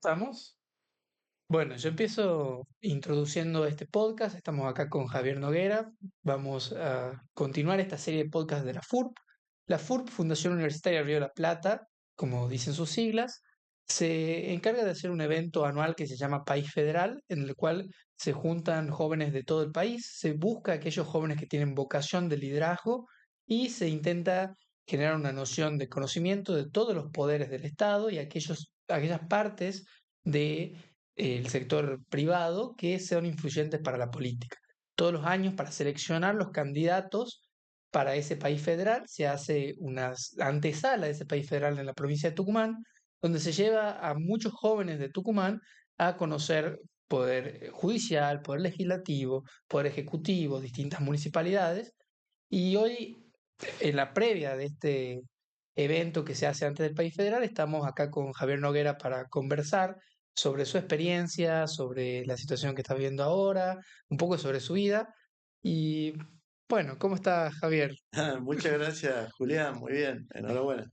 ¿Estamos? Bueno, yo empiezo introduciendo este podcast. Estamos acá con Javier Noguera. Vamos a continuar esta serie de podcasts de la FURP. La FURP, Fundación Universitaria Río de la Plata, como dicen sus siglas, se encarga de hacer un evento anual que se llama País Federal, en el cual se juntan jóvenes de todo el país, se busca a aquellos jóvenes que tienen vocación de liderazgo y se intenta generar una noción de conocimiento de todos los poderes del Estado y aquellas partes de el sector privado que sean influyentes para la política. Todos los años, para seleccionar los candidatos para ese país federal, se hace una antesala de ese país federal en la provincia de Tucumán, donde se lleva a muchos jóvenes de Tucumán a conocer poder judicial, poder legislativo, poder ejecutivo, distintas municipalidades. Y hoy, en la previa de este evento que se hace antes del país federal, estamos acá con Javier Noguera para conversar sobre su experiencia, sobre la situación que está viviendo ahora, un poco sobre su vida. Y bueno, ¿cómo está Javier? Muchas gracias, Julián. Muy bien, enhorabuena.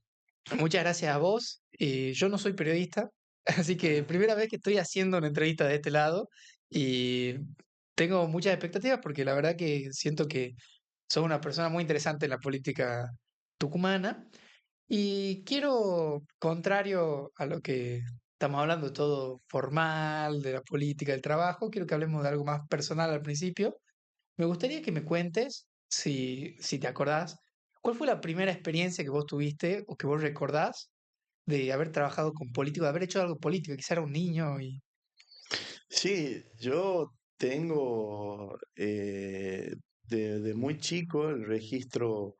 Muchas gracias a vos. Yo no soy periodista, así que primera vez que estoy haciendo una entrevista de este lado y tengo muchas expectativas porque la verdad que siento que sos una persona muy interesante en la política tucumana. Y quiero, contrario a lo que estamos hablando, todo formal, de la política, del trabajo, quiero que hablemos de algo más personal al principio. Me gustaría que me cuentes, si te acordás, ¿cuál fue la primera experiencia que vos tuviste o que vos recordás de haber trabajado con políticos, de haber hecho algo político? Quizá era un niño y... Sí, yo tengo de muy chico el registro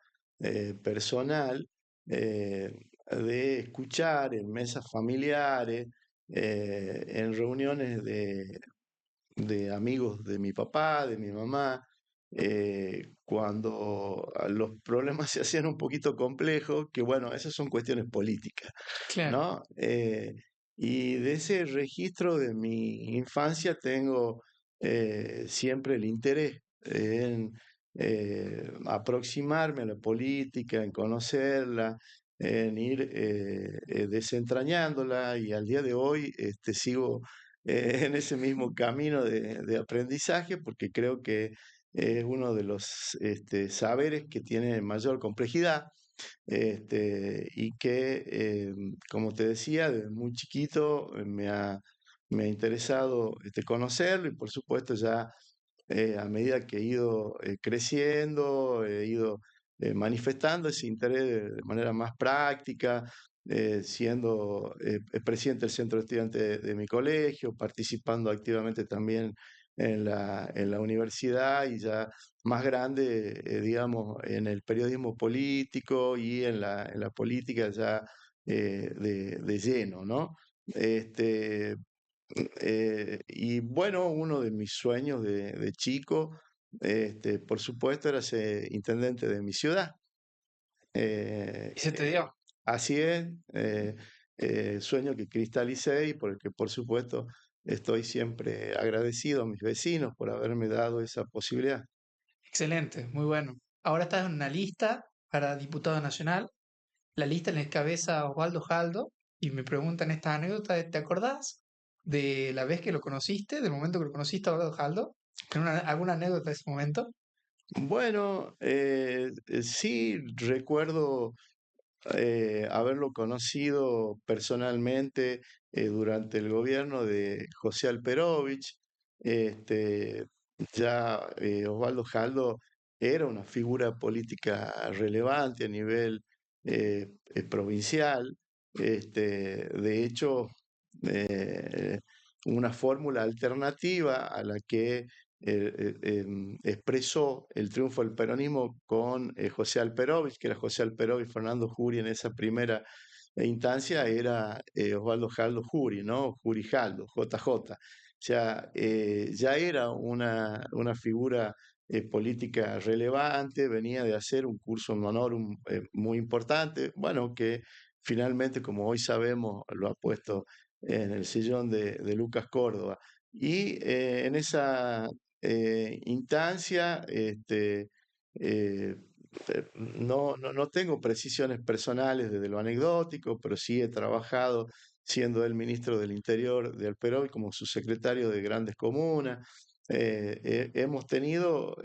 personal de escuchar en mesas familiares, en reuniones de amigos de mi papá, de mi mamá, cuando los problemas se hacían un poquito complejos, que bueno, esas son cuestiones políticas, Claro, ¿no? Y de ese registro de mi infancia tengo siempre el interés en aproximarme a la política, en conocerla, en ir desentrañándola y al día de hoy sigo en ese mismo camino de aprendizaje, porque creo que es uno de los saberes que tiene mayor complejidad y que, como te decía, desde muy chiquito me ha interesado conocerlo y por supuesto ya a medida que he ido creciendo, he ido manifestando ese interés de manera más práctica, siendo presidente del centro de estudiantes de mi colegio, participando activamente también en la universidad y ya más grande, digamos, en el periodismo político y en la política ya de lleno, ¿no? Este, y bueno, uno de mis sueños de chico, por supuesto, era ser intendente de mi ciudad. Eh, y se te eh, dio. Así es, sueño que cristalicé y por el que, por supuesto, estoy siempre agradecido a mis vecinos por haberme dado esa posibilidad. Excelente, muy bueno. Ahora estás en una lista para diputado nacional. La lista la encabeza Osvaldo Jaldo y me preguntan esta anécdota, ¿te acordás de la vez que lo conociste, del momento que lo conociste a Osvaldo Jaldo? ¿Tenés alguna anécdota de ese momento? Bueno, sí recuerdo haberlo conocido personalmente durante el gobierno de José Alperovich. Este, ya Osvaldo Jaldo era una figura política relevante a nivel provincial. De hecho, eh, una fórmula alternativa a la que expresó el triunfo del peronismo con José Alperovich, que era José Alperovich y Fernando Jury en esa primera instancia, era Osvaldo Jaldo Jury, ¿no? Jury Jaldo, JJ. O sea, ya era una figura política relevante, venía de hacer un curso en honor muy importante, bueno, que finalmente, como hoy sabemos, lo ha puesto en el sillón de Lucas Córdoba. Y en esa instancia, eh, no tengo precisiones personales desde lo anecdótico, pero sí he trabajado siendo él ministro del Interior de Alperoy como subsecretario de Grandes Comunas. Hemos tenido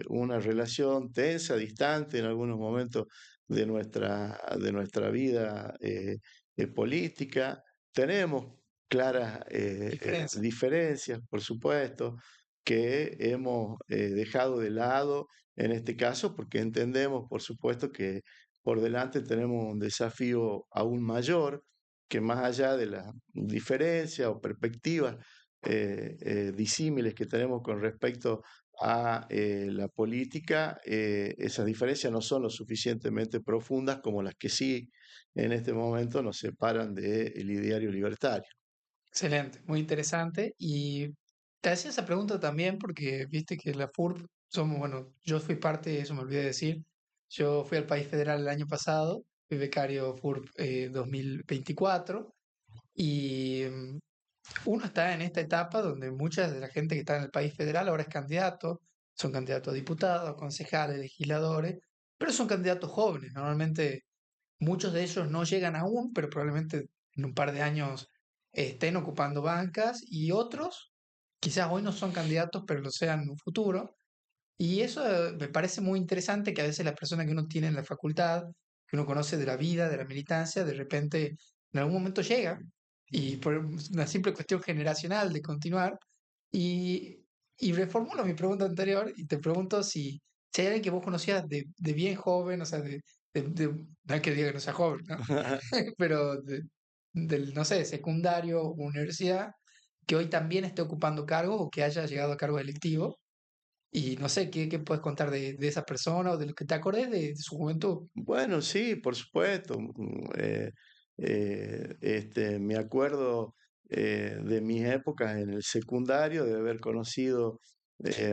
una relación tensa, distante en algunos momentos de nuestra vida política. Tenemos claras Diferencia. diferencias, por supuesto, que hemos dejado de lado en este caso porque entendemos, por supuesto, que por delante tenemos un desafío aún mayor, que más allá de las diferencias o perspectivas disímiles que tenemos con respecto a la política, esas diferencias no son lo suficientemente profundas como las que sí en este momento nos separan del ideario libertario. Excelente, muy interesante. Y te hacía esa pregunta también porque viste que la FURB somos, bueno, yo fui parte, eso me olvidé de decir, yo fui al País Federal el año pasado, fui becario FURB 2024 y uno está en esta etapa donde mucha de la gente que está en el País Federal ahora es candidato, son candidatos a diputados, a concejales, legisladores, pero son candidatos jóvenes. Normalmente muchos de ellos no llegan aún, pero probablemente en un par de años estén ocupando bancas y otros quizás hoy no son candidatos, pero lo sean en un futuro. Y eso me parece muy interesante que a veces la persona que uno tiene en la facultad, que uno conoce de la vida, de la militancia, de repente en algún momento llega y por una simple cuestión generacional de continuar. Y, y reformulo mi pregunta anterior y te pregunto si hay alguien que vos conocías de bien joven, o sea, no hay que diga que no sea joven, ¿no? Pero del, no sé, secundario o universidad, que hoy también esté ocupando cargos o que haya llegado a cargos electivos y no sé, ¿qué puedes contar de esa persona o de lo que te acordes de su juventud? Bueno, sí, por supuesto. Me acuerdo de mis épocas en el secundario, de haber conocido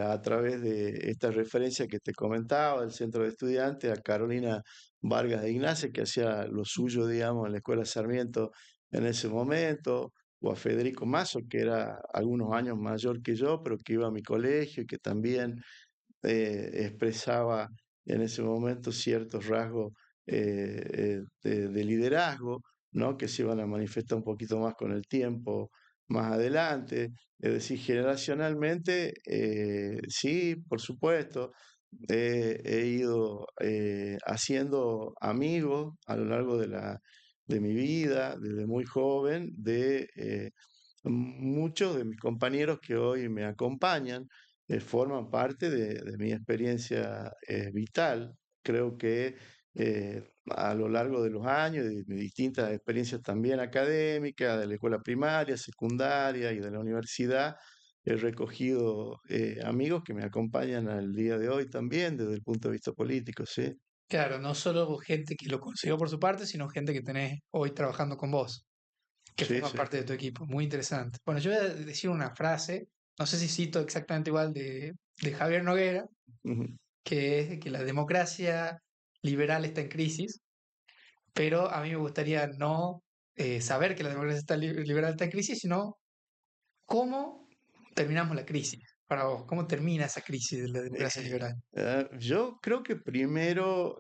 a través de esta referencia que te comentaba del centro de estudiantes a Carolina Vargas de Ignacia, que hacía lo suyo, digamos, en la Escuela Sarmiento en ese momento, o a Federico Mazo, que era algunos años mayor que yo, pero que iba a mi colegio y que también expresaba en ese momento ciertos rasgos de liderazgo, ¿no? Que se iban a manifestar un poquito más con el tiempo más adelante. Es decir, generacionalmente, sí, por supuesto, he ido haciendo amigos a lo largo de mi vida, desde muy joven, de muchos de mis compañeros que hoy me acompañan forman parte de mi experiencia vital. Creo que a lo largo de los años, de mis distintas experiencias también académicas, de la escuela primaria, secundaria y de la universidad, he recogido amigos que me acompañan al día de hoy también desde el punto de vista político, ¿sí? Claro, no solo gente que lo consiguió por su parte, sino gente que tenés hoy trabajando con vos, que Sí, forma sí. parte de tu equipo. Muy interesante. Bueno, yo voy a decir una frase, no sé si cito exactamente igual de Javier Noguera, Ujú. que es de que la democracia liberal está en crisis, pero a mí me gustaría no saber que la democracia liberal está en crisis, sino cómo terminamos la crisis para vos, cómo termina esa crisis de la democracia liberal. Yo creo que primero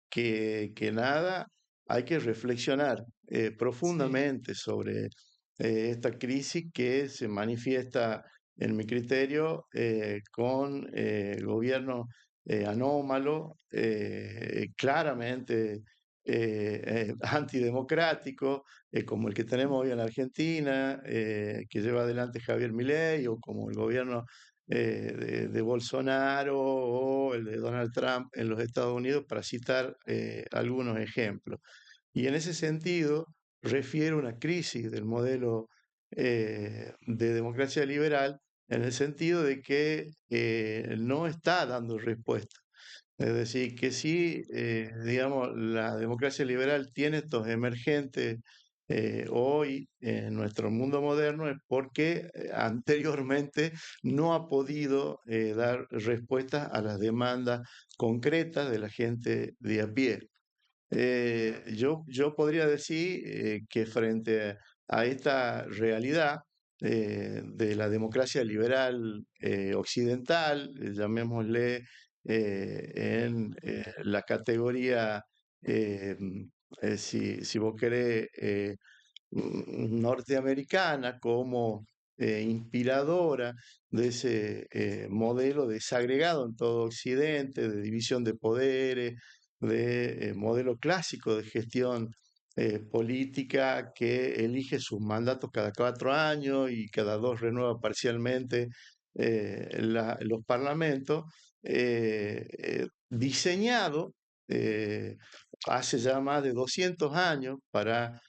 que nada hay que reflexionar Sí, profundamente sobre esta crisis que se manifiesta, en mi criterio, con el gobierno anómalo, claramente antidemocrático, como el que tenemos hoy en la Argentina, que lleva adelante Javier Milei, o como el gobierno de Bolsonaro o el de Donald Trump en los Estados Unidos, para citar algunos ejemplos. Y en ese sentido, refiere una crisis del modelo de democracia liberal en el sentido de que no está dando respuesta. Es decir, que sí, digamos, la democracia liberal tiene estos emergentes hoy en nuestro mundo moderno es porque anteriormente no ha podido dar respuestas a las demandas concretas de la gente de a pie. Yo podría decir que frente a esta realidad de la democracia liberal occidental, llamémosle en la categoría, si vos querés, norteamericana como inspiradora de ese modelo desagregado en todo Occidente, de división de poderes, de modelo clásico de gestión política que elige sus mandatos cada 4 años y cada 2 renueva parcialmente los parlamentos, diseñado hace ya más de 200 años para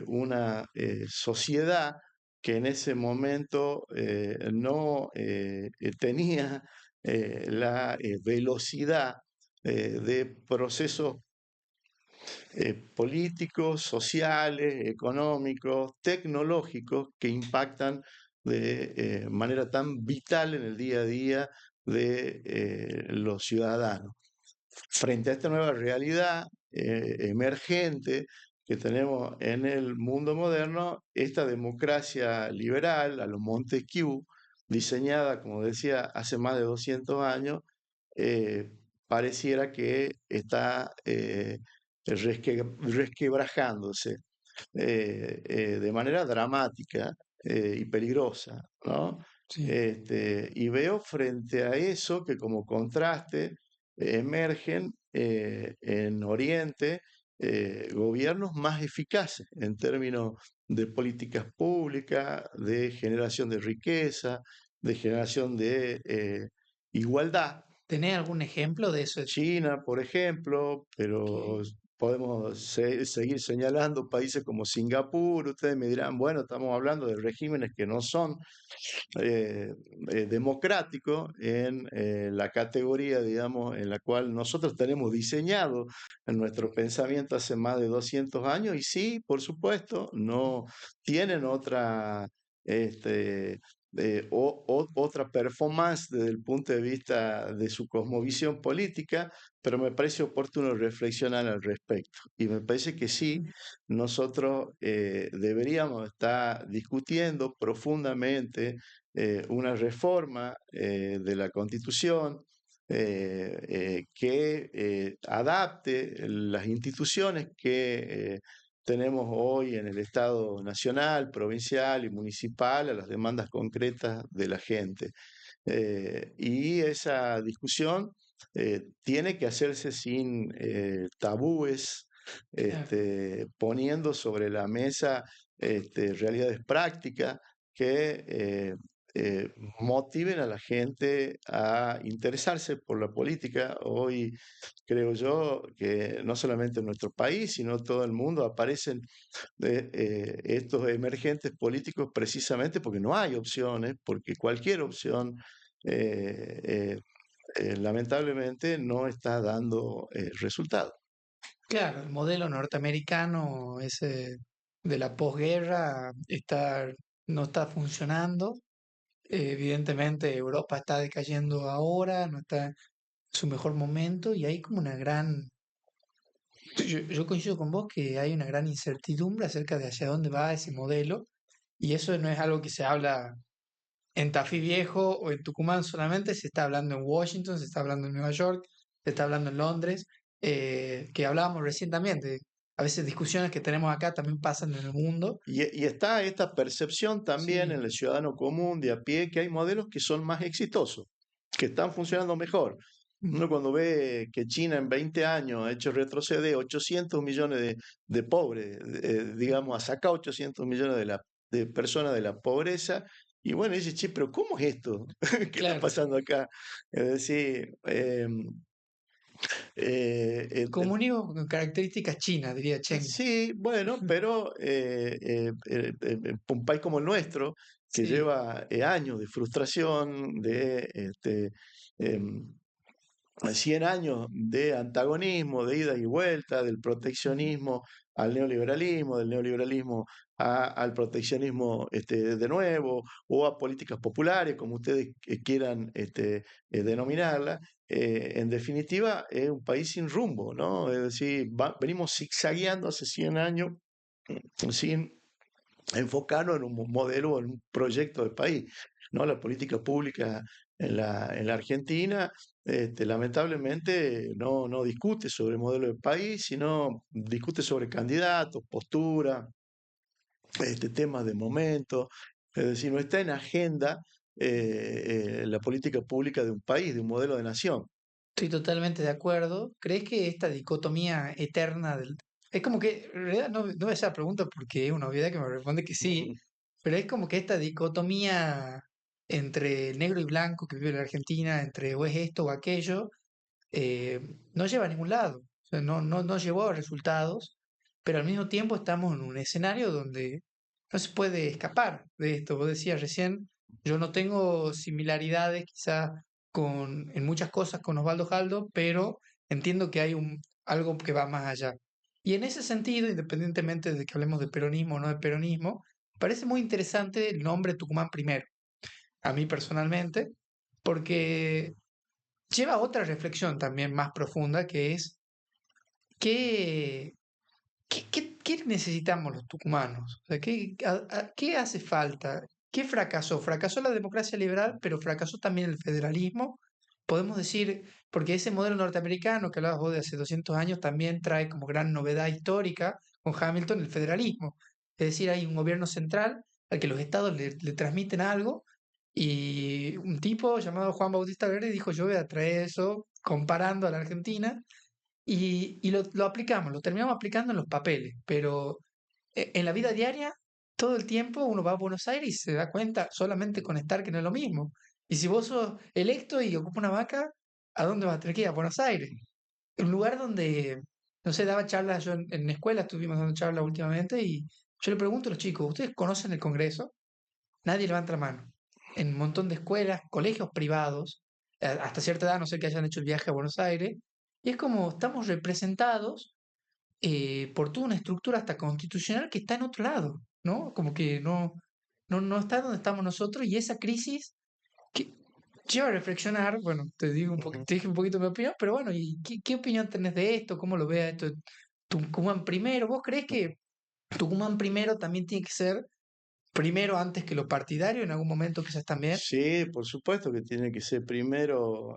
una sociedad que en ese momento no tenía la velocidad de procesos políticos, sociales, económicos, tecnológicos que impactan de manera tan vital en el día a día de los ciudadanos. Frente a esta nueva realidad emergente que tenemos en el mundo moderno, esta democracia liberal a los Montesquieu, diseñada, como decía, hace más de 200 años, eh, pareciera que está resquebrajándose de manera dramática y peligrosa, ¿no? Sí. Y veo frente a eso que como contraste emergen en Oriente gobiernos más eficaces en términos de políticas públicas, de generación de riqueza, de generación de igualdad. ¿Tenés algún ejemplo de eso? China, por ejemplo, pero Que, podemos seguir señalando países como Singapur. Ustedes me dirán, bueno, estamos hablando de regímenes que no son eh, democráticos en la categoría, digamos, en la cual nosotros tenemos diseñado en nuestro pensamiento hace más de 200 años y sí, por supuesto, no tienen otra... Este, otra performance desde el punto de vista de su cosmovisión política, pero me parece oportuno reflexionar al respecto. Y me parece que sí, nosotros deberíamos estar discutiendo profundamente una reforma de la Constitución que adapte las instituciones que tenemos hoy en el Estado nacional, provincial y municipal a las demandas concretas de la gente. Y esa discusión tiene que hacerse sin tabúes, claro, poniendo sobre la mesa realidades prácticas que eh, motiven a la gente a interesarse por la política. Hoy creo yo que no solamente en nuestro país, sino en todo el mundo aparecen estos emergentes políticos precisamente porque no hay opciones, porque cualquier opción eh, eh, lamentablemente no está dando resultados. claro, el modelo norteamericano, ese de la posguerra, no está funcionando. Evidentemente, Europa está decayendo ahora, no está en su mejor momento y hay como una gran... yo coincido con vos que hay una gran incertidumbre acerca de hacia dónde va ese modelo y eso no es algo que se habla en Tafí Viejo o en Tucumán solamente, se está hablando en Washington, se está hablando en Nueva York, se está hablando en Londres, que hablábamos recién también de a veces discusiones que tenemos acá también pasan en el mundo. Y está esta percepción también en Sí, el ciudadano común de a pie que hay modelos que son más exitosos, que están funcionando mejor. mm, Uno cuando ve que China en 20 años ha hecho retroceder 800 millones de pobres, digamos, ha sacado 800 millones de personas de la pobreza, y bueno, dice, che, pero ¿cómo es esto? ¿Qué está claro, pasando acá? Es decir, eh, eh, eh, comunismo con características chinas, diría Cheng. sí, bueno, pero un país como el nuestro, que Sí, lleva años de frustración, de em, 100 años de antagonismo, de ida y vuelta, del ujú, proteccionismo al neoliberalismo, del neoliberalismo al proteccionismo de nuevo, o a políticas populares, como ustedes quieran denominarla. En definitiva, es un país sin rumbo, ¿no? Es decir, venimos zigzagueando hace 100 años sin enfocarnos en un modelo, en un proyecto de país, ¿no? La política pública en la Argentina, lamentablemente, no discute sobre el modelo de país, sino discute sobre candidatos, postura, temas de momento, es decir, no está en agenda la política pública de un país, de un modelo de nación. Estoy totalmente de acuerdo. ¿Crees que esta dicotomía eterna del... Es como que, en realidad, no me hace la pregunta porque es una obviedad que me responde que sí, Ujú, pero es como que esta dicotomía entre negro y blanco que vive la Argentina, entre o es esto o aquello, eh, no lleva a ningún lado. O sea, no llevó a resultados, pero al mismo tiempo estamos en un escenario donde no se puede escapar de esto. Vos decías recién, yo no tengo similaridades quizás en muchas cosas con Osvaldo Jaldo, pero entiendo que hay algo que va más allá. Y en ese sentido, independientemente de que hablemos de peronismo o no de peronismo, parece muy interesante el nombre Tucumán primero, a mí personalmente, porque lleva a otra reflexión también más profunda, que es qué, qué necesitamos los tucumanos. O sea, qué hace falta? ¿Qué fracasó? Fracasó la democracia liberal, pero fracasó también el federalismo. Podemos decir, porque ese modelo norteamericano que hablabas vos de hace 200 años también trae como gran novedad histórica con Hamilton el federalismo. Es decir, hay un gobierno central al que los estados le transmiten algo y un tipo llamado Juan Bautista Verde dijo, yo voy a traer eso comparando a la Argentina y lo aplicamos, lo terminamos aplicando en los papeles, pero en la vida diaria, todo el tiempo uno va a Buenos Aires y se da cuenta solamente con estar que no es lo mismo. Y si vos sos electo y ocupa una vaca, ¿a dónde vas a tener que ir? A Buenos Aires. Un lugar donde, no sé, daba charlas, yo en la escuela estuvimos dando charlas últimamente y yo le pregunto a los chicos, ¿ustedes conocen el Congreso? Nadie levanta la mano. En un montón de escuelas, colegios privados, hasta cierta edad, a no sé que hayan hecho el viaje a Buenos Aires, y es como estamos representados por toda una estructura hasta constitucional que está en otro lado, ¿no? Como que no está donde estamos nosotros y esa crisis que lleva a reflexionar, bueno, te digo ujú. te dije un poquito mi opinión, pero bueno, ¿y qué opinión tenés de esto? ¿Cómo lo ves esto? Tucumán primero, ¿vos crees que Tucumán primero también tiene que ser primero antes que lo partidario en algún momento quizás también? Sí, por supuesto que tiene que ser primero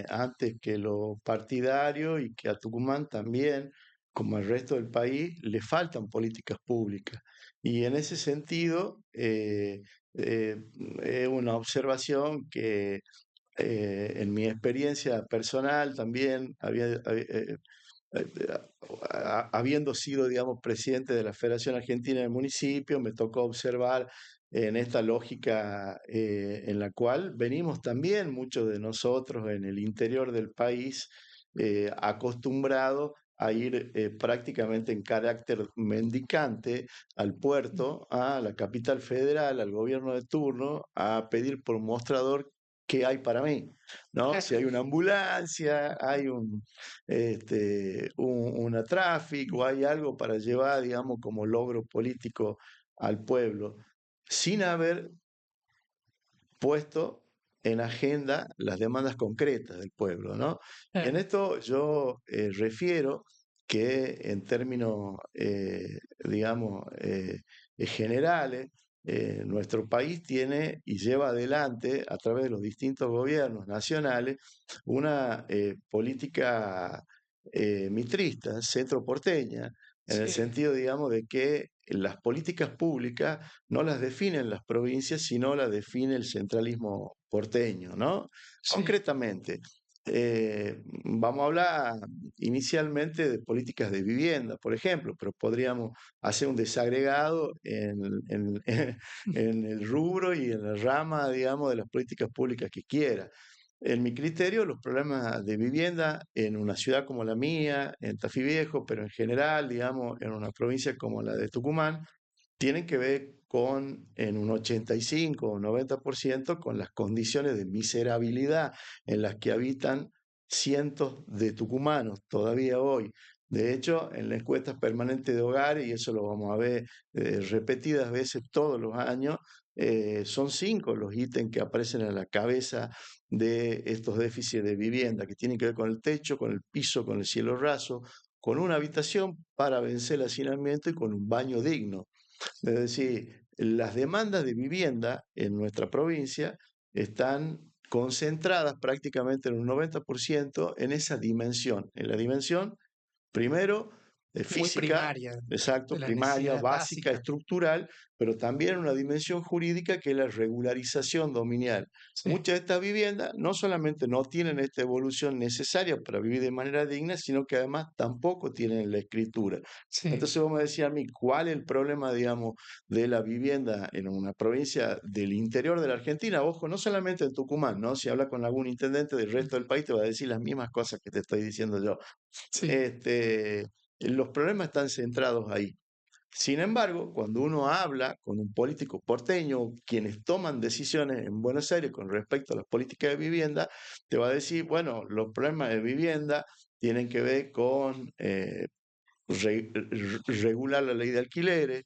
antes que lo partidario y que a Tucumán también, como al resto del país, le faltan políticas públicas. Y en ese sentido, eh, es una observación que en mi experiencia personal también eh, habiendo sido, digamos, presidente de la Federación Argentina de Municipios, me tocó observar en esta lógica en la cual venimos también muchos de nosotros en el interior del país acostumbrados a ir prácticamente en carácter mendicante al puerto, a la capital federal, al gobierno de turno, a pedir por mostrador qué hay para mí, ¿no? Si hay una ambulancia, hay una tráfico o hay algo para llevar, digamos, como logro político al pueblo, sin haber puesto en agenda las demandas concretas del pueblo, ¿no? En Claro, esto yo refiero que en términos, digamos, generales, nuestro país tiene y lleva adelante, a través de los distintos gobiernos nacionales, una política mitrista, centro porteña, en el sí, sentido, digamos, de que las políticas públicas no las definen las provincias, sino las define el centralismo porteño, ¿no? sí. Concretamente, vamos a hablar inicialmente de políticas de vivienda, por ejemplo, pero podríamos hacer un desagregado en el rubro y en la rama, digamos, de las políticas públicas que quiera. En mi criterio, los problemas de vivienda en una ciudad como la mía, en Tafí Viejo, pero en general, digamos, en una provincia como la de Tucumán, tienen que ver con, en un 85 o 90%, con las condiciones de miserabilidad en las que habitan cientos de tucumanos todavía hoy. De hecho, en las encuestas permanentes de hogares, y eso lo vamos a ver repetidas veces todos los años, son 5 los ítems que aparecen a la cabeza de estos déficits de vivienda, que tienen que ver con el techo, con el piso, con el cielo raso, con una habitación para vencer el hacinamiento y con un baño digno. Es decir, las demandas de vivienda en nuestra provincia están concentradas prácticamente en un 90% en esa dimensión, en la dimensión, primero, muy física, primaria, exacto, de las primaria, necesidades básica, básicas. estructural, pero también una dimensión jurídica que es la regularización dominial. Sí, Muchas de estas viviendas no solamente no tienen esta evolución necesaria para vivir de manera digna, sino que además tampoco tienen la escritura. sí, Entonces vos me decías a mí, ¿cuál es el problema, digamos, de la vivienda en una provincia del interior de la Argentina? Ojo, no solamente en Tucumán, ¿no? Si hablas con algún intendente del resto del ujú, país, te va a decir las mismas cosas que te estoy diciendo yo. sí, Este, los problemas están centrados ahí. Sin embargo, cuando uno habla con un político porteño, quienes toman decisiones en Buenos Aires con respecto a las políticas de vivienda, te va a decir, bueno, los problemas de vivienda tienen que ver con regular la ley de alquileres,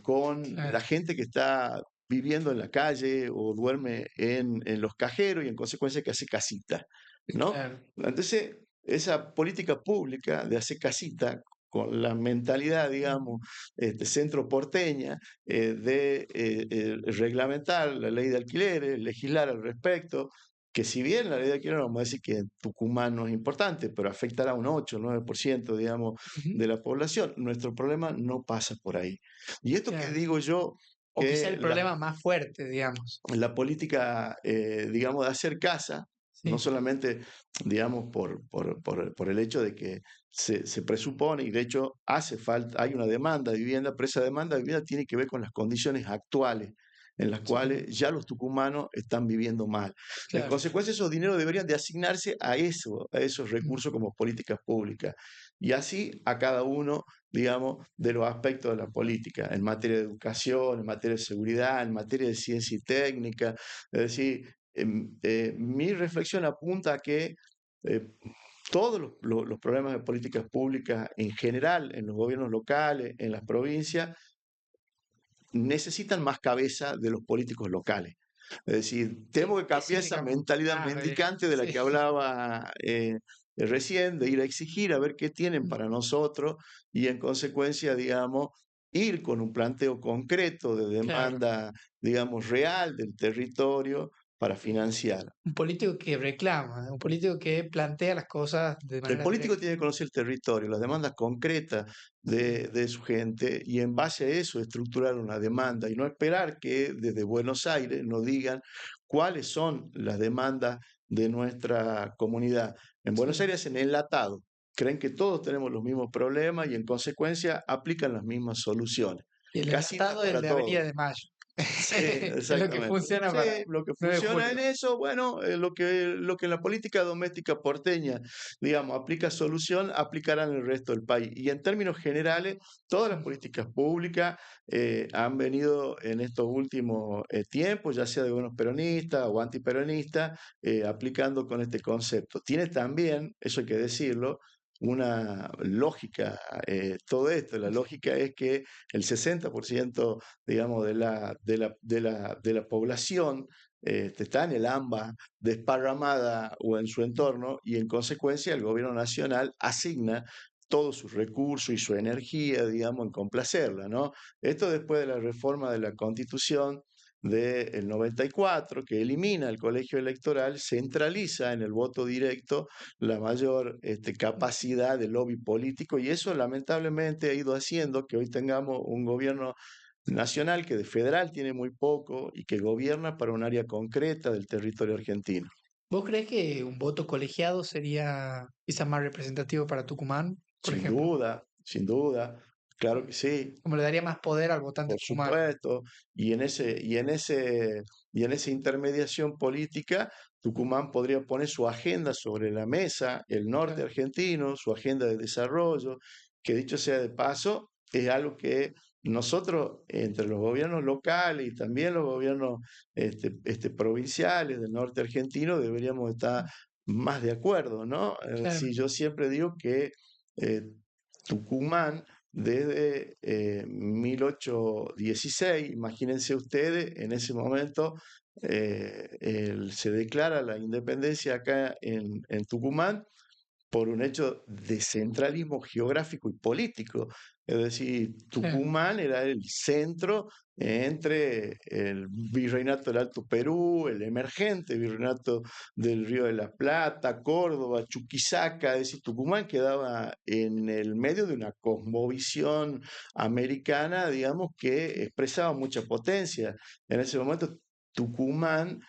con la claro, gente que está viviendo en la calle o duerme en los cajeros y en consecuencia que hace casita, ¿no? claro, Entonces, esa política pública de hacer casita con la mentalidad, ujú, digamos, centro porteña, reglamentar la ley de alquileres, legislar al respecto, que si bien la ley de alquiler vamos a decir que en Tucumán no es importante, pero afectará a un 8 o 9%, digamos, ujú, de la población, nuestro problema no pasa por ahí. Y esto que claro. digo yo, O quizá que el problema más fuerte, digamos. la política, digamos, de hacer casa, no Sí, solamente, digamos, por el hecho de que se presupone, y de hecho hace falta, hay una demanda de vivienda, pero esa demanda de vivienda tiene que ver con las condiciones actuales en las sí, cuales ya los tucumanos están viviendo mal. En claro. consecuencia, esos dineros deberían de asignarse a eso, a esos Mm, recursos como políticas públicas. Y así a cada uno, digamos, de los aspectos de la política, en materia de educación, en materia de seguridad, en materia de ciencia y técnica. Es decir, mi reflexión apunta a que eh, todos los problemas de políticas públicas en general, en los gobiernos locales, en las provincias, necesitan más cabeza de los políticos locales. Es decir, tenemos que cambiar esa específicamente, mentalidad mendicante de la sí, que hablaba recién, de ir a exigir a ver qué tienen mm, para nosotros y en consecuencia, digamos, ir con un planteo concreto de claro. demanda, digamos, real del territorio para financiar. Un político que reclama, un político que plantea las cosas de El manera político directa. tiene que conocer el territorio, las demandas concretas Sí, de su gente y en base a eso estructurar una demanda y no esperar que desde Buenos Aires nos digan cuáles son las demandas de nuestra comunidad. En Buenos sí. Aires en enlatado, creen que todos tenemos los mismos problemas y en consecuencia aplican las mismas soluciones. Y el Casitas enlatado es el para de todos. Avenida de Mayo. Sí, Es lo que exactamente. funciona Sí, para lo que 9 de funciona en julio. eso, bueno, lo que la política doméstica porteña, digamos, aplica solución, aplicará en el resto del país. Y en términos generales, todas las Mm, políticas públicas han venido en estos últimos tiempos, ya sea de gobiernos peronistas o antiperonistas, aplicando con este concepto. Tiene también, eso hay que decirlo, una lógica, todo esto. La lógica es que el 60%, digamos, de la población está en el AMBA, desparramada o en su mm. entorno, y en consecuencia el gobierno nacional asigna todos sus recursos y su energía, digamos, en complacerla, ¿no? Esto después de la reforma de la Constitución del 94, que elimina el colegio electoral, centraliza en el voto directo la mayor capacidad de lobby político y eso lamentablemente ha ido haciendo que hoy tengamos un gobierno nacional que de federal tiene muy poco y que gobierna para un área concreta del territorio argentino. ¿Vos crees que un voto colegiado sería quizá más representativo para Tucumán, por ejemplo? Sin duda, claro Mm. que sí. Como le daría más poder al votante Por tucumano. supuesto, y en esa intermediación política, Tucumán podría poner su agenda sobre la mesa, el norte Claro, argentino, su agenda de desarrollo, que dicho sea de paso, es algo que nosotros, entre los gobiernos locales y también los gobiernos provinciales del norte argentino, deberíamos estar más de acuerdo, ¿no? claro. Si yo siempre digo que eh, Tucumán desde 1816. Imagínense ustedes, en ese momento se declara la independencia acá en Tucumán por un hecho de centralismo geográfico y político. Es decir, sí, Tucumán era el centro entre el virreinato del Alto Perú, el emergente virreinato del Río de la Plata, Córdoba, Chuquisaca. Es decir, Tucumán quedaba en el medio de una cosmovisión americana, digamos, que expresaba mucha potencia. En ese momento, Tucumán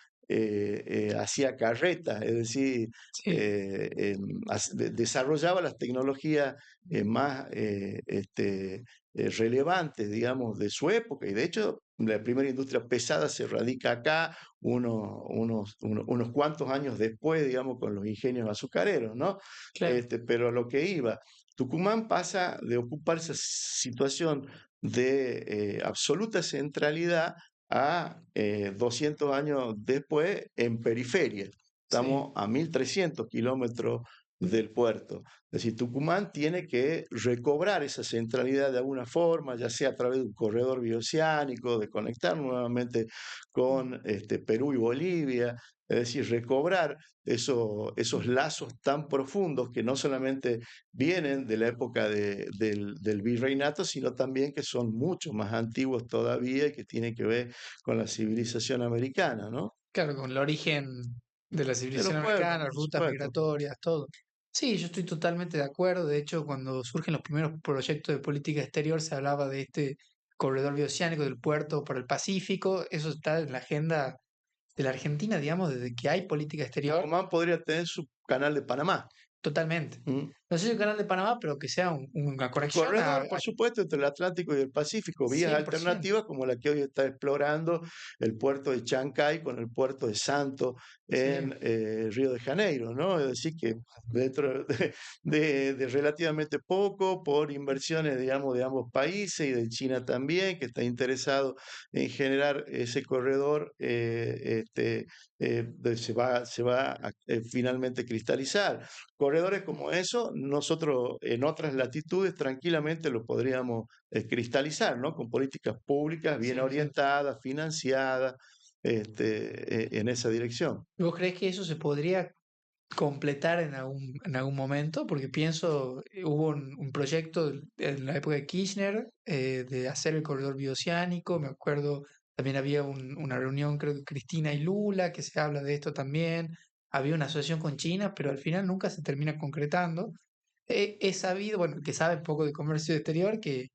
hacía carreta, es decir, sí, desarrollaba las tecnologías más relevantes, digamos, de su época. Y de hecho, la primera industria pesada se radica acá unos cuantos años después, digamos, con los ingenios azucareros, ¿no? claro, Pero a lo que iba, Tucumán pasa de ocupar esa situación de absoluta centralidad a 200 años después en periferia. sí, Estamos a 1.300 kilómetros del puerto. Es decir, Tucumán tiene que recobrar esa centralidad de alguna forma, ya sea a través de un corredor bioceánico, de conectar nuevamente con Perú y Bolivia, es decir, recobrar esos lazos tan profundos que no solamente vienen de la época del virreinato, sino también que son mucho más antiguos todavía y que tienen que ver con la civilización americana, ¿no? claro, con el origen de la De los civilización pueblos, americana, por rutas supuesto. migratorias, todo. Sí, yo estoy totalmente de acuerdo. De hecho, cuando surgen los primeros proyectos de política exterior, se hablaba de este corredor bioceánico del puerto para el Pacífico. Eso está en la agenda de la Argentina, digamos, desde que hay política exterior. Tucumán podría tener su canal de Panamá. Totalmente. ¿Mm? No sé si el canal de Panamá, pero que sea una Un conexión corredor, por supuesto, entre el Atlántico y el Pacífico, vías 100%. alternativas como la que hoy está explorando el puerto de Chancay con el puerto de Santo Sí, en Río de Janeiro, ¿no? Es decir, que dentro de relativamente poco, por inversiones, digamos, de ambos países y de China también, que está interesado en generar ese corredor, se va a finalmente cristalizar. Corredores como eso, nosotros en otras latitudes tranquilamente lo podríamos cristalizar, ¿no? Con políticas públicas bien 100%. orientadas, financiadas, en esa dirección. ¿Vos crees que eso se podría completar en algún momento? Porque pienso, hubo un proyecto en la época de Kirchner de hacer el corredor bioceánico. Me acuerdo, también había una reunión, creo que Cristina y Lula, que se habla de esto también. Había una asociación con China, pero al final nunca se termina concretando. He sabido, bueno, el que sabe un poco de comercio exterior, que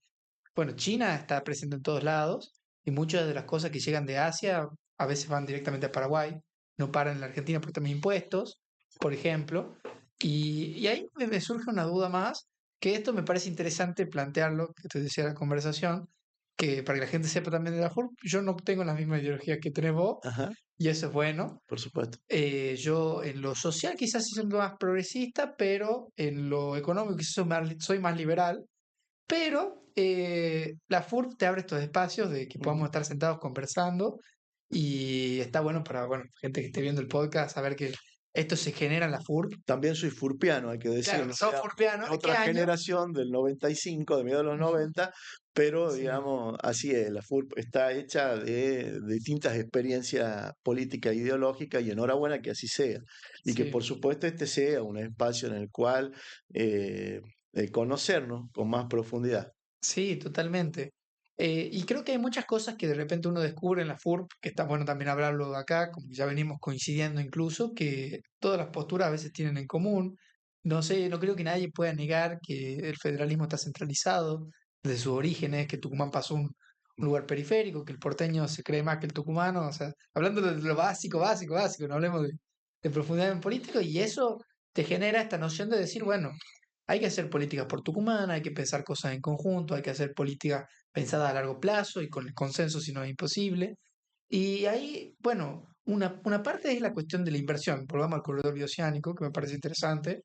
bueno, China está presente en todos lados y muchas de las cosas que llegan de Asia a veces van directamente a Paraguay, no paran en la Argentina por temas de impuestos, por ejemplo. Y ahí me surge una duda más, que esto me parece interesante plantearlo, que te decía la conversación, que para que la gente sepa también de la FURP, yo no tengo las mismas ideologías que tenés vos, Ajá, y eso es bueno. por supuesto. Yo en lo social quizás sí soy más progresista, pero en lo económico quizás soy más liberal, pero la FURB te abre estos espacios de que podamos Ujú. estar sentados conversando y está bueno para, bueno, gente que esté viendo el podcast, saber que esto se genera en la FURB. También soy furpiano, hay que Claro, decirlo, sos digamos, furbiano. de ¿Qué otra año? generación del 95, de mediados de los Ujú. 90, pero Sí, digamos, así es, la FURP está hecha de distintas experiencias políticas e ideológicas y enhorabuena que así sea. Y que sí, por supuesto este sea un espacio en el cual eh, conocernos con más profundidad. sí, totalmente. Y creo que hay muchas cosas que de repente uno descubre en la FURB, que está bueno también hablarlo acá, como que ya venimos coincidiendo incluso, que todas las posturas a veces tienen en común. No sé, no creo que nadie pueda negar que el federalismo está centralizado desde sus orígenes, que Tucumán pasó un lugar periférico, que el porteño se cree más que el tucumano, o sea, hablando de lo básico, básico, básico, no hablemos de profundidad en político, y eso te genera esta noción de decir, bueno, hay que hacer políticas por Tucumán, hay que pensar cosas en conjunto, hay que hacer políticas pensadas a largo plazo y con el consenso si no es imposible. Y ahí, bueno, una parte es la cuestión de la inversión, volvamos al corredor bioceánico, que me parece interesante,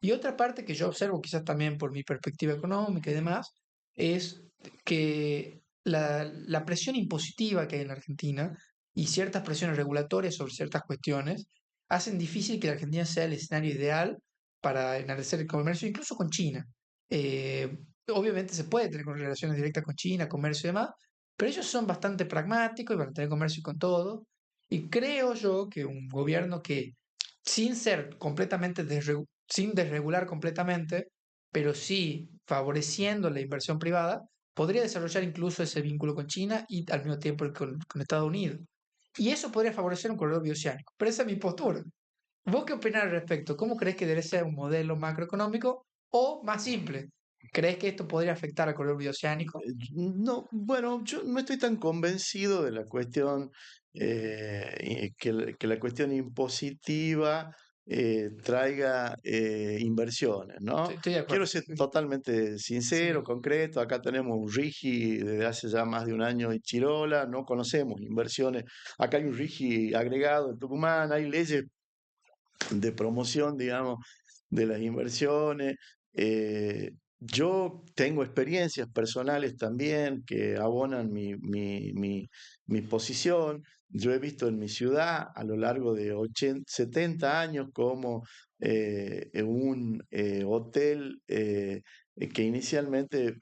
y otra parte que yo observo, quizás también por mi perspectiva económica y demás, es que la presión impositiva que hay en la Argentina y ciertas presiones regulatorias sobre ciertas cuestiones hacen difícil que la Argentina sea el escenario ideal para enaltecer el comercio, incluso con China. Obviamente se puede tener relaciones directas con China, comercio y demás, pero ellos son bastante pragmáticos y van a tener comercio con todo. Y creo yo que un gobierno que sin ser completamente sin desregular completamente, pero sí favoreciendo la inversión privada, podría desarrollar incluso ese vínculo con China y al mismo tiempo con Estados Unidos. Y eso podría favorecer un corredor bioceánico. Pero esa es mi postura. ¿Vos qué opinás al respecto? ¿Cómo crees que debe ser un modelo macroeconómico o más simple? ¿Crees que esto podría afectar al corredor bioceánico? No, bueno, yo no estoy tan convencido de la cuestión, que la cuestión impositiva traiga inversiones, ¿no? Estoy de Quiero acuerdo. ser totalmente sincero, Sí, concreto. Acá tenemos un RIGI desde hace ya más de un año en Chirola, no conocemos inversiones. Acá hay un RIGI agregado en Tucumán, hay leyes de promoción, digamos, de las inversiones. Yo tengo experiencias personales también que abonan mi posición. Yo he visto en mi ciudad a lo largo de 70 años como un hotel que inicialmente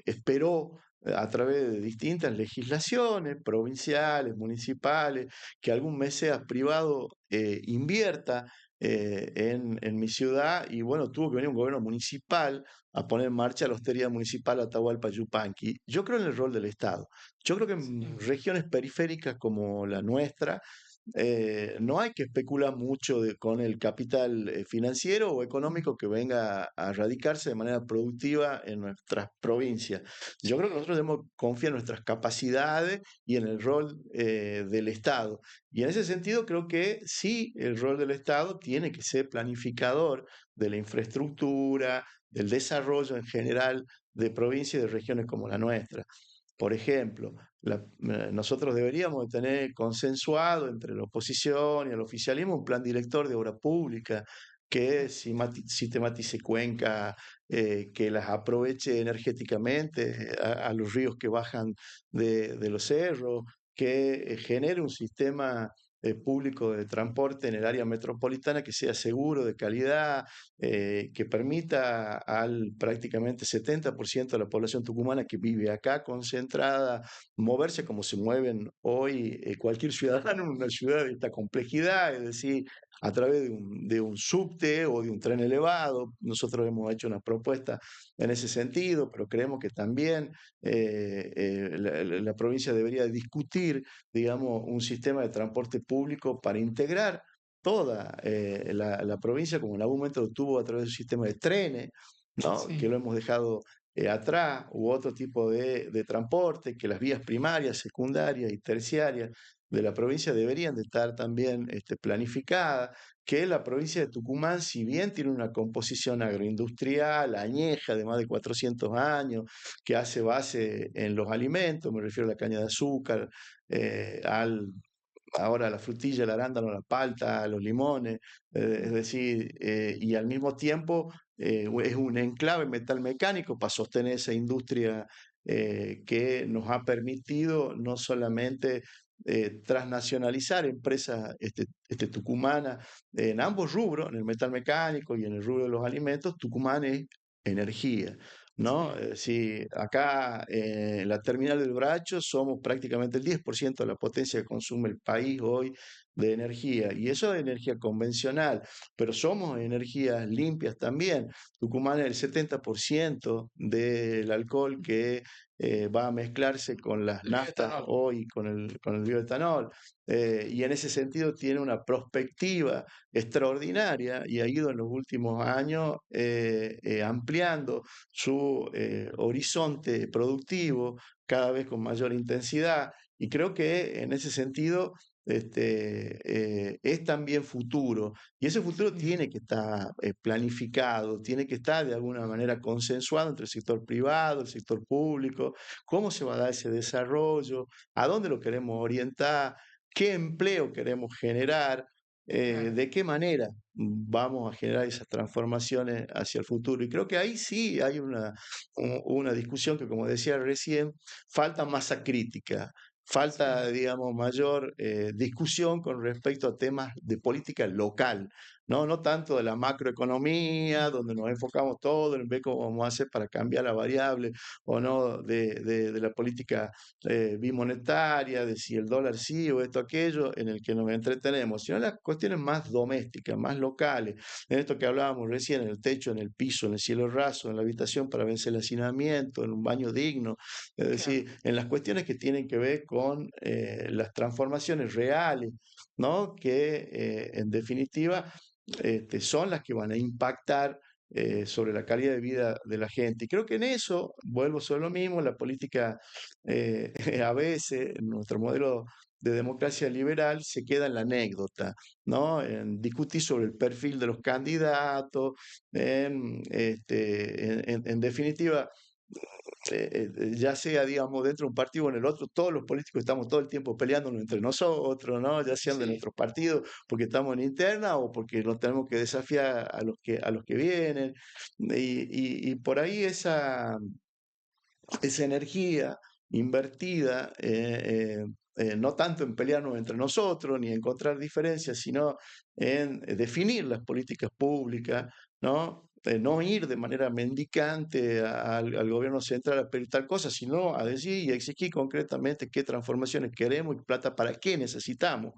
esperó a través de distintas legislaciones provinciales, municipales, que algún mecenas privado invierta en mi ciudad y bueno, tuvo que venir un gobierno municipal a poner en marcha la hostería municipal Atahualpa Yupanqui. Yo creo en el rol del Estado. Yo creo que en sí. regiones periféricas como la nuestra, no hay que especular mucho con el capital financiero o económico que venga a radicarse de manera productiva en nuestras provincias. Yo creo que nosotros debemos confiar en nuestras capacidades y en el rol del Estado. Y en ese sentido creo que sí, el rol del Estado tiene que ser planificador de la infraestructura, del desarrollo en general de provincias y de regiones como la nuestra. Por ejemplo, nosotros deberíamos de tener consensuado entre la oposición y el oficialismo un plan director de obra pública que sistematice cuencas, que las aproveche energéticamente a los ríos que bajan de los cerros, que genere un sistema público de transporte en el área metropolitana que sea seguro, de calidad, que permita al prácticamente 70% de la población tucumana que vive acá concentrada moverse como se mueven hoy cualquier ciudadano en una ciudad de esta complejidad, es decir, a través de un subte o de un tren elevado. Nosotros hemos hecho una propuesta en ese sentido, pero creemos que también la provincia debería discutir, digamos, un sistema de transporte público para integrar toda la provincia, como en algún momento lo tuvo a través de un sistema de trenes, ¿no? Que Sí, lo hemos dejado atrás, u otro tipo de transporte, que las vías primarias, secundarias y terciarias de la provincia deberían de estar también planificadas, que la provincia de Tucumán, si bien tiene una composición agroindustrial, añeja de más de 400 años, que hace base en los alimentos, me refiero a la caña de azúcar, ahora la frutilla, el arándano, la palta, los limones, es decir, y al mismo tiempo es un enclave metalmecánico para sostener esa industria que nos ha permitido no solamente transnacionalizar empresas tucumanas en ambos rubros, en el metalmecánico y en el rubro de los alimentos. Tucumán es energía. ¿No? sí, Si acá en la terminal del Bracho somos prácticamente el 10% de la potencia que consume el país hoy de energía, y eso es energía convencional, pero somos energías limpias también. Tucumán es el 70% del alcohol que va a mezclarse con las el naftas bioetanol. hoy, con el bioetanol, y en ese sentido tiene una perspectiva extraordinaria y ha ido en los últimos años ampliando su horizonte productivo cada vez con mayor intensidad. Y creo que en ese sentido es también futuro. Y ese futuro Sí, tiene que estar planificado, tiene que estar de alguna manera consensuado entre el sector privado, el sector público, cómo se va a dar ese desarrollo, a dónde lo queremos orientar, qué empleo queremos generar, claro. de qué manera vamos a generar esas transformaciones hacia el futuro. Y creo que ahí sí hay una discusión que, como decía recién, falta masa crítica, falta, Sí, digamos, mayor discusión con respecto a temas de política local. no tanto de la macroeconomía, donde nos enfocamos todo en ver cómo vamos a hacer para cambiar la variable, o no de la política bimonetaria, de si el dólar sí o esto, aquello, en el que nos entretenemos, sino las cuestiones más domésticas, más locales, en esto que hablábamos recién, en el techo, en el piso, en el cielo raso, en la habitación para vencer el hacinamiento, en un baño digno, es Claro, decir, en las cuestiones que tienen que ver con las transformaciones reales, ¿no? Que en definitiva son las que van a impactar sobre la calidad de vida de la gente. Y creo que en eso, vuelvo sobre lo mismo, la política a veces, nuestro modelo de democracia liberal se queda en la anécdota, ¿no? En discutir sobre el perfil de los candidatos, en definitiva, ya sea, digamos, dentro de un partido o en el otro, todos los políticos estamos todo el tiempo peleándonos entre nosotros, ¿no? Ya sean de sí, nuestros partidos porque estamos en interna o porque nos tenemos que desafiar a los que vienen. Y por ahí esa energía invertida, no tanto en pelearnos entre nosotros ni encontrar diferencias, sino en definir las políticas públicas, ¿no? No ir de manera mendicante al gobierno central a pedir tal cosa, sino a decir y exigir concretamente qué transformaciones queremos y plata para qué necesitamos.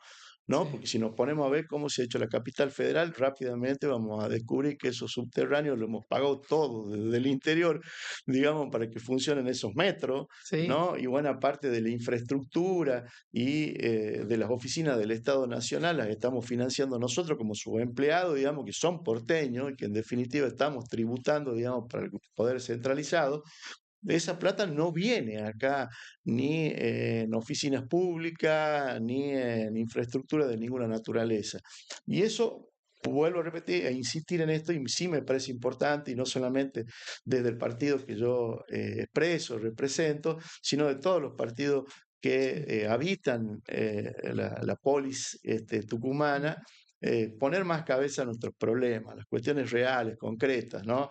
¿No? sí, Porque si nos ponemos a ver cómo se ha hecho la capital federal, rápidamente vamos a descubrir que esos subterráneos lo hemos pagado todo desde el interior, digamos, para que funcionen esos metros, sí, ¿no? Y buena parte de la infraestructura y de las oficinas del Estado Nacional las estamos financiando nosotros como sus empleados, digamos, que son porteños y que en definitiva estamos tributando, digamos, para el poder centralizado. Esa plata no viene acá ni en oficinas públicas, ni en infraestructura de ninguna naturaleza. Y eso, vuelvo a repetir, a insistir en esto, y sí me parece importante, y no solamente desde el partido que yo expreso, represento, sino de todos los partidos que sí. habitan la polis tucumana, poner más cabeza a nuestros problemas, las cuestiones reales, concretas, ¿no?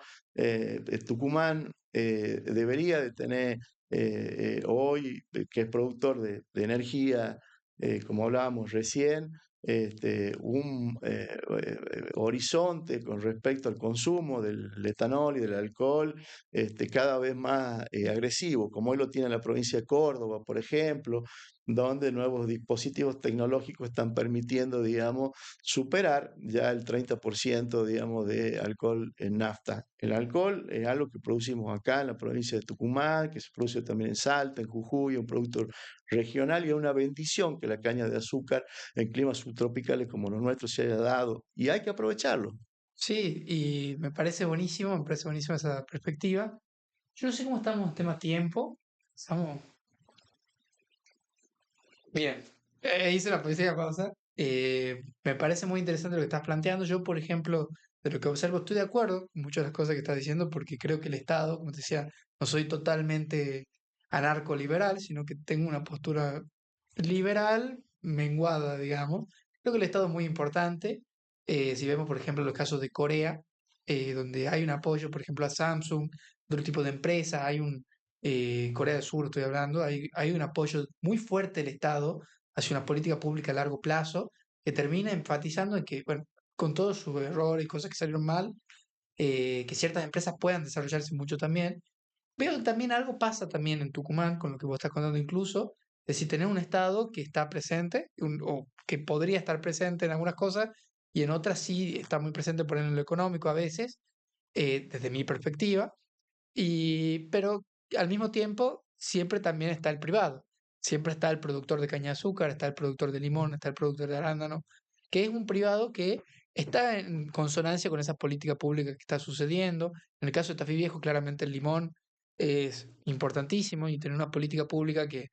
Tucumán debería de tener hoy, que es productor de energía, como hablábamos recién, un horizonte con respecto al consumo del etanol y del alcohol cada vez más agresivo, como hoy lo tiene la provincia de Córdoba, por ejemplo, donde nuevos dispositivos tecnológicos están permitiendo, digamos, superar ya el 30%, digamos, de alcohol en nafta. El alcohol es algo que producimos acá en la provincia de Tucumán, que se produce también en Salta, en Jujuy, un producto regional y es una bendición que la caña de azúcar en climas subtropicales como los nuestros se haya dado y hay que aprovecharlo. Sí, y me parece buenísima esa perspectiva. Yo no sé cómo estamos en tema tiempo. Estamos bien. Hice la poesía pausa. Me parece muy interesante lo que estás planteando. Yo, por ejemplo, de lo que observo, estoy de acuerdo con muchas de las cosas que estás diciendo, porque creo que el Estado, como te decía, no soy totalmente anarco-liberal, sino que tengo una postura liberal, menguada, digamos. Creo que el Estado es muy importante. Si vemos, por ejemplo, los casos de Corea, donde hay un apoyo, por ejemplo, a Samsung, de otro tipo de empresas, hay un, Corea del Sur estoy hablando, hay un apoyo muy fuerte del Estado hacia una política pública a largo plazo que termina enfatizando en que, bueno, con todos sus errores y cosas que salieron mal, que ciertas empresas puedan desarrollarse mucho también. Veo que también algo pasa también en Tucumán, con lo que vos estás contando incluso, es decir, tener un Estado que está presente, o que podría estar presente en algunas cosas, y en otras sí está muy presente por ejemplo, en lo económico a veces, desde mi perspectiva, pero al mismo tiempo siempre también está el privado, siempre está el productor de caña de azúcar, está el productor de limón, está el productor de arándano, que es un privado que está en consonancia con esa política pública que está sucediendo. En el caso de Tafí Viejo, claramente el limón es importantísimo y tener una política pública que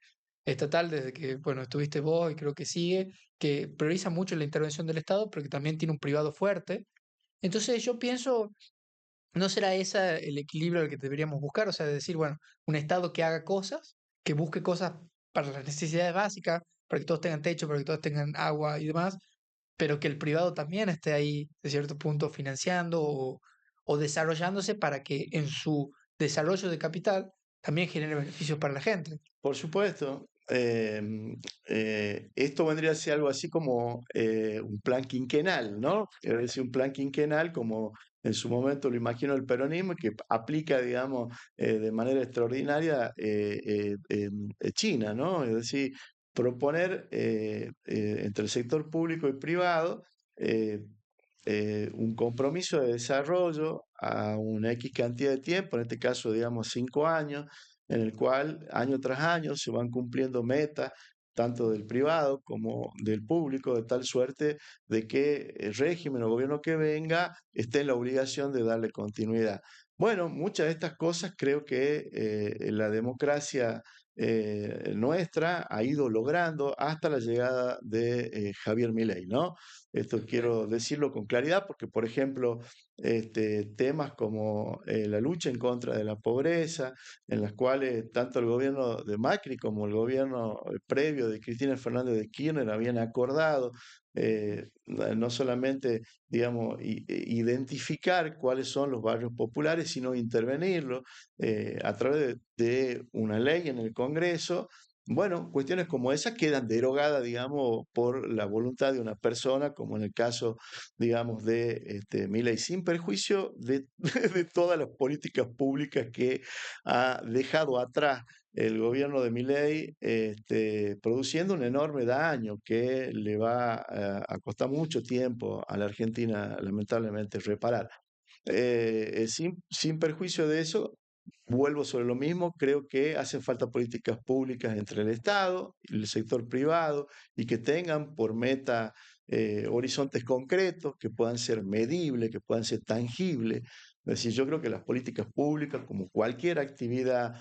estatal desde que, bueno, estuviste vos y creo que sigue, que prioriza mucho la intervención del Estado, pero que también tiene un privado fuerte. Entonces yo pienso, ¿no será ese el equilibrio al que deberíamos buscar? O sea, de decir, bueno, un Estado que haga cosas, que busque cosas para las necesidades básicas, para que todos tengan techo, para que todos tengan agua y demás, pero que el privado también esté ahí, de cierto punto, financiando o desarrollándose para que en su desarrollo de capital también genere beneficios para la gente. Por supuesto, esto vendría a ser algo así como un plan quinquenal, ¿no? Es decir, un plan quinquenal como en su momento lo imagino el peronismo y que aplica, digamos, de manera extraordinaria China, ¿no? Es decir, proponer entre el sector público y privado eh, un compromiso de desarrollo a una X cantidad de tiempo, en este caso, digamos, 5 años, en el cual año tras año se van cumpliendo metas, tanto del privado como del público, de tal suerte de que el régimen o gobierno que venga esté en la obligación de darle continuidad. Bueno, muchas de estas cosas creo que la democracia nuestra ha ido logrando hasta la llegada de Javier Milei, ¿no? Esto quiero decirlo con claridad porque, por ejemplo, temas como la lucha en contra de la pobreza, en las cuales tanto el gobierno de Macri como el gobierno previo de Cristina Fernández de Kirchner habían acordado no solamente, digamos, identificar cuáles son los barrios populares, sino intervenirlos a través de una ley en el Congreso. Bueno, cuestiones como esas quedan derogadas, digamos, por la voluntad de una persona, como en el caso, digamos, de Milei, sin perjuicio de, de todas las políticas públicas que ha dejado atrás el gobierno de Milei, produciendo un enorme daño que le va a costar mucho tiempo a la Argentina, lamentablemente, reparar. Sin perjuicio de eso, vuelvo sobre lo mismo, creo que hacen falta políticas públicas entre el Estado y el sector privado y que tengan por meta horizontes concretos, que puedan ser medibles, que puedan ser tangibles. Es decir, yo creo que las políticas públicas, como cualquier actividad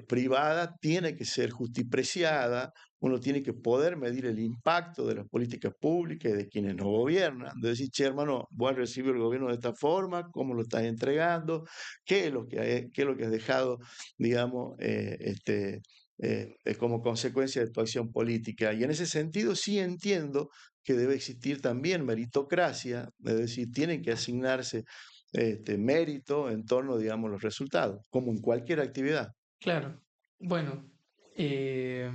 privada, tiene que ser justipreciada, uno tiene que poder medir el impacto de las políticas públicas y de quienes nos gobiernan. De decir, che, hermano, voy a recibir el gobierno de esta forma, cómo lo estás entregando, qué es lo que has dejado, digamos, como consecuencia de tu acción política. Y en ese sentido sí entiendo que debe existir también meritocracia, es decir, tienen que asignarse mérito en torno, digamos, a los resultados, como en cualquier actividad. Claro. Bueno, eh,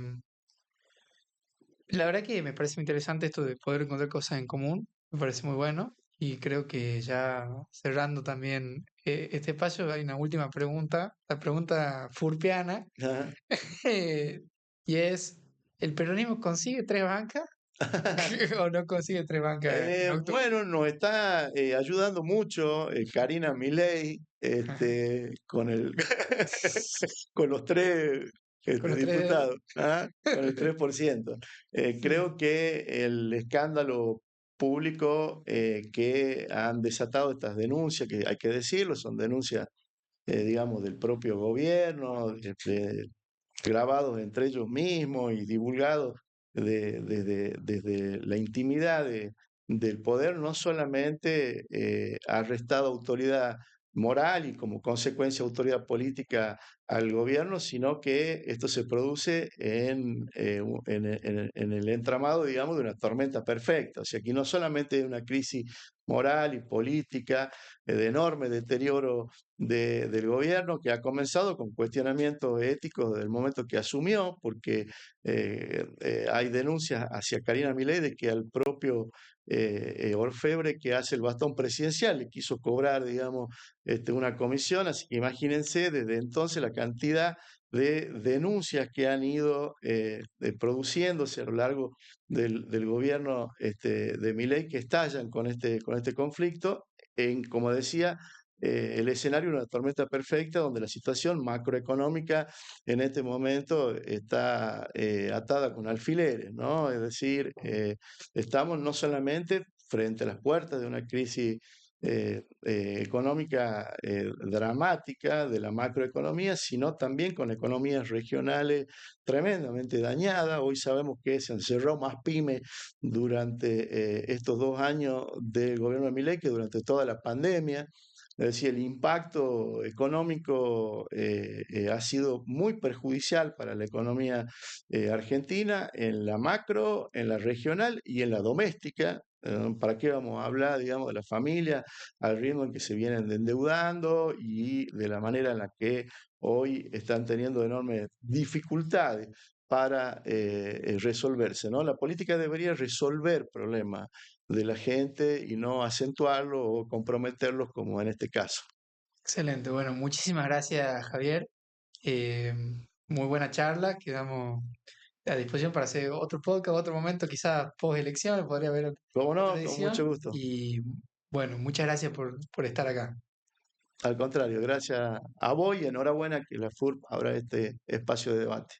la verdad que me parece muy interesante esto de poder encontrar cosas en común, me parece muy bueno. Y creo que ya cerrando también este espacio, hay una última pregunta, la pregunta furpiana, eh, y es, ¿el peronismo consigue tres bancas o no consigue tres bancas en octubre? Bueno, nos está ayudando mucho Karina Milei con con los tres Con los tres dedos. diputados, ¿ah? Con el 3%. Mm, Creo que el escándalo público que han desatado estas denuncias, que hay que decirlo, son denuncias, digamos, del propio gobierno, grabados entre ellos mismos y divulgados desde la intimidad del poder, no solamente ha restado autoridad moral y como consecuencia autoridad política al gobierno, sino que esto se produce en el entramado, digamos, de una tormenta perfecta. O sea, aquí no solamente hay una crisis moral y política de enorme deterioro del gobierno que ha comenzado con cuestionamientos éticos desde el momento que asumió, porque hay denuncias hacia Karina Milei de que al propio orfebre que hace el bastón presidencial le quiso cobrar, digamos, una comisión, así que imagínense desde entonces la cantidad de denuncias que han ido produciéndose a lo largo del gobierno de Milei que estallan con este conflicto, como decía, el escenario de una tormenta perfecta donde la situación macroeconómica en este momento está atada con alfileres, ¿no? Es decir, estamos no solamente frente a las puertas de una crisis económica dramática de la macroeconomía, sino también con economías regionales tremendamente dañadas. Hoy sabemos que se han cerrado más pymes durante estos 2 años del gobierno de Milei que durante toda la pandemia. Es decir, el impacto económico ha sido muy perjudicial para la economía argentina en la macro, en la regional y en la doméstica. ¿Para qué vamos a hablar, digamos, de la familia al ritmo en que se vienen endeudando y de la manera en la que hoy están teniendo enormes dificultades? para resolverse, ¿no? La política debería resolver problemas de la gente y no acentuarlos o comprometerlos como en este caso. Excelente. Bueno, muchísimas gracias, Javier. Eh, Muy buena charla. Quedamos a disposición para hacer otro podcast, otro momento, quizás post elecciones, podría haber ¿Cómo otra no? Con mucho edición. gusto. Y bueno, muchas gracias por estar acá. Al contrario, gracias a vos y enhorabuena que la FURP abra este espacio de debate.